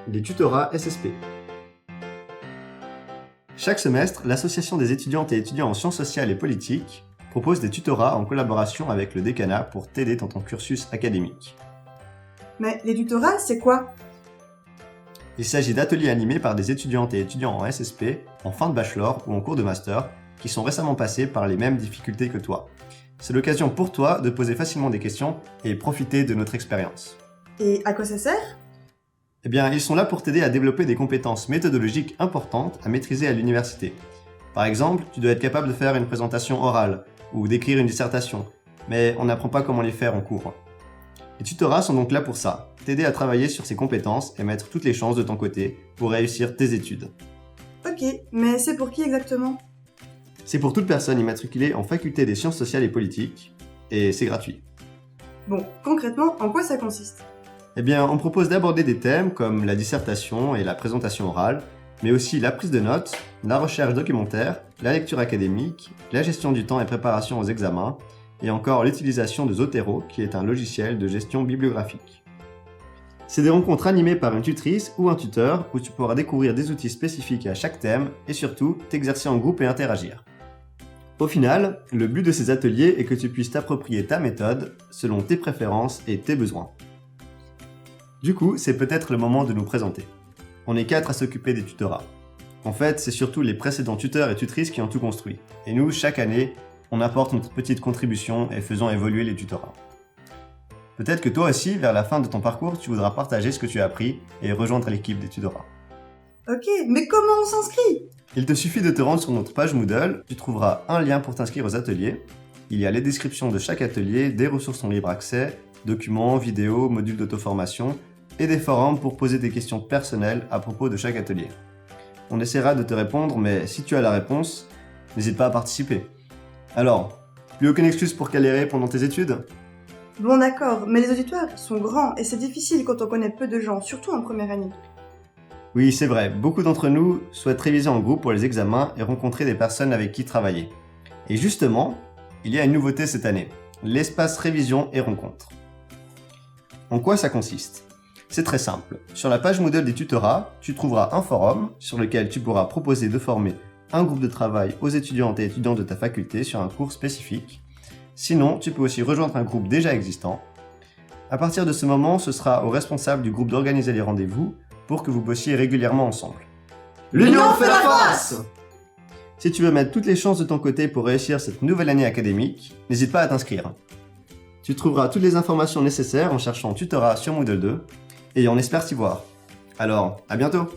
les tutorats SSP. Chaque semestre, l'Association des étudiantes et étudiants en sciences sociales et politiques propose des tutorats en collaboration avec le décanat pour t'aider dans ton cursus académique. Mais les tutorats, c'est quoi? Il s'agit d'ateliers animés par des étudiantes et étudiants en SSP, en fin de bachelor ou en cours de master, qui sont récemment passés par les mêmes difficultés que toi. C'est l'occasion pour toi de poser facilement des questions et profiter de notre expérience. Et à quoi ça sert? Eh bien, ils sont là pour t'aider à développer des compétences méthodologiques importantes à maîtriser à l'université. Par exemple, tu dois être capable de faire une présentation orale ou d'écrire une dissertation, mais on n'apprend pas comment les faire en cours. Les tutorats sont donc là pour ça, t'aider à travailler sur ces compétences et mettre toutes les chances de ton côté pour réussir tes études. Ok, mais c'est pour qui exactement? C'est pour toute personne immatriculée en faculté des sciences sociales et politiques, et c'est gratuit. Bon, concrètement, en quoi ça consiste? Eh bien, on propose d'aborder des thèmes comme la dissertation et la présentation orale, mais aussi la prise de notes, la recherche documentaire, la lecture académique, la gestion du temps et préparation aux examens, et encore l'utilisation de Zotero, qui est un logiciel de gestion bibliographique. C'est des rencontres animées par une tutrice ou un tuteur où tu pourras découvrir des outils spécifiques à chaque thème et surtout t'exercer en groupe et interagir. Au final, le but de ces ateliers est que tu puisses t'approprier ta méthode selon tes préférences et tes besoins. Du coup, c'est peut-être le moment de nous présenter. On est 4 à s'occuper des tutorats. En fait, c'est surtout les précédents tuteurs et tutrices qui ont tout construit. Et nous, chaque année, on apporte notre petite contribution et faisons évoluer les tutorats. Peut-être que toi aussi, vers la fin de ton parcours, tu voudras partager ce que tu as appris et rejoindre l'équipe des tutorats. Ok, mais comment on s'inscrit? Il te suffit de te rendre sur notre page Moodle, tu trouveras un lien pour t'inscrire aux ateliers. Il y a les descriptions de chaque atelier, des ressources en libre accès, documents, vidéos, modules d'auto-formation et des forums pour poser des questions personnelles à propos de chaque atelier. On essaiera de te répondre, mais si tu as la réponse, n'hésite pas à participer. Alors, plus aucune excuse pour galérer pendant tes études? Bon d'accord, mais les auditoires sont grands et c'est difficile quand on connaît peu de gens, surtout en première année. Oui, c'est vrai, beaucoup d'entre nous souhaitent réviser en groupe pour les examens et rencontrer des personnes avec qui travailler. Et justement, il y a une nouveauté cette année, l'espace révision et rencontre. En quoi ça consiste? C'est très simple. Sur la page Moodle des tutorats, tu trouveras un forum sur lequel tu pourras proposer de former un groupe de travail aux étudiantes et étudiants de ta faculté sur un cours spécifique. Sinon, tu peux aussi rejoindre un groupe déjà existant. À partir de ce moment, ce sera au responsable du groupe d'organiser les rendez-vous pour que vous bossiez régulièrement ensemble. L'union fait la force! Si tu veux mettre toutes les chances de ton côté pour réussir cette nouvelle année académique, n'hésite pas à t'inscrire. Tu trouveras toutes les informations nécessaires en cherchant tutorat sur Moodle 2 et on espère t'y voir. Alors, à bientôt!